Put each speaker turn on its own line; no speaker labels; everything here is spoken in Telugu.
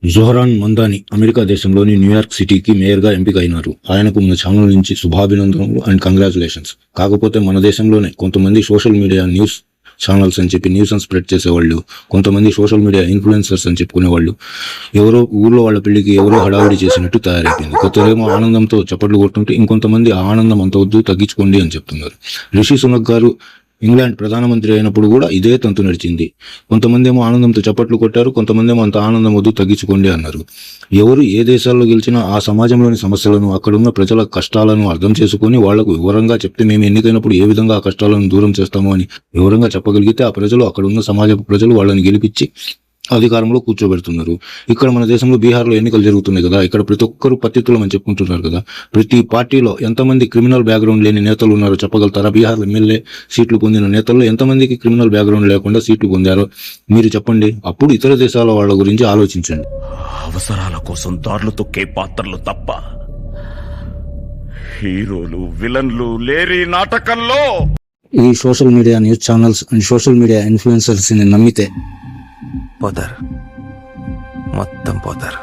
జోహ్రాన్ మందాని అమెరికా దేశంలోని న్యూయార్క్ సిటీకి మేయర్గా ఎంపిక అయినారు. ఆయనకు మన ఛానల్ నుంచి శుభాభినందనలు అండ్ కంగ్రాచులేషన్స్. కాకపోతే మన దేశంలోనే కొంతమంది సోషల్ మీడియా న్యూస్ ఛానల్స్ అని చెప్పి న్యూస్ అని స్ప్రెడ్ చేసేవాళ్ళు, కొంతమంది సోషల్ మీడియా ఇన్ఫ్లుయెన్సర్స్ అని చెప్పుకునేవాళ్ళు ఎవరో ఊర్లో వాళ్ళ పెళ్లికి ఎవరో హడావిడి చేసినట్టు తయారైపోయింది. కొందరేమో ఆనందంతో చప్పట్లు కొట్టుంటే ఇంకొంతమంది ఆ ఆనందం అంత వద్దు, తగ్గించుకోండి అని చెప్తున్నారు. రిషి సునక్ గారు ఇంగ్లాండ్ ప్రధానమంత్రి అయినప్పుడు కూడా ఇదే తంతు నడిచింది. కొంతమంది ఏమో ఆనందంతో చప్పట్లు కొట్టారు, కొంతమంది ఏమో అంత ఆనందం వద్దు, తగ్గించుకోండి అన్నారు. ఎవరు ఏ దేశాల్లో గెలిచినా ఆ సమాజంలోని సమస్యలను, అక్కడున్న ప్రజల కష్టాలను అర్థం చేసుకుని వాళ్లకు వివరంగా చెప్తే మేము ఎన్నికైనప్పుడు ఏ విధంగా ఆ కష్టాలను దూరం చేస్తామో అని వివరంగా చెప్పగలిగితే ఆ ప్రజలు, అక్కడున్న సమాజ ప్రజలు వాళ్ళని గెలిపించి అధికారంలో కూర్చోబెడుతున్నారు. ఇక్కడ మన దేశంలో బీహార్లో ఎన్నికలు జరుగుతున్నాయి కదా, ఇక్కడ ప్రతి ఒక్కరు పత్తిత్తులం అని చెప్పుకుంటున్నారు కదా. ప్రతి పార్టీలో ఎంతమంది క్రిమినల్ బ్యాక్గ్రౌండ్ లేని నేతలు ఉన్నారో చెప్పగలుగుతారా? బీహార్ ఎమ్మెల్యే సీట్లు పొందిన నేతల్లో ఎంతమందికి క్రిమినల్ బ్యాక్గ్రౌండ్ లేకుండా సీట్లు పొందారో మీరు చెప్పండి. అప్పుడు ఇతర దేశాల వాళ్ళ గురించి ఆలోచించండి.
అవసరాల కోసం దారులు తొక్కే పాత్రలు తప్ప హీరోలు విలన్లు లేరి నాటకంలో
ఈ social media news channels and social media influencers ని నమ్మితే
పోతారు, మొత్తం పోతారు.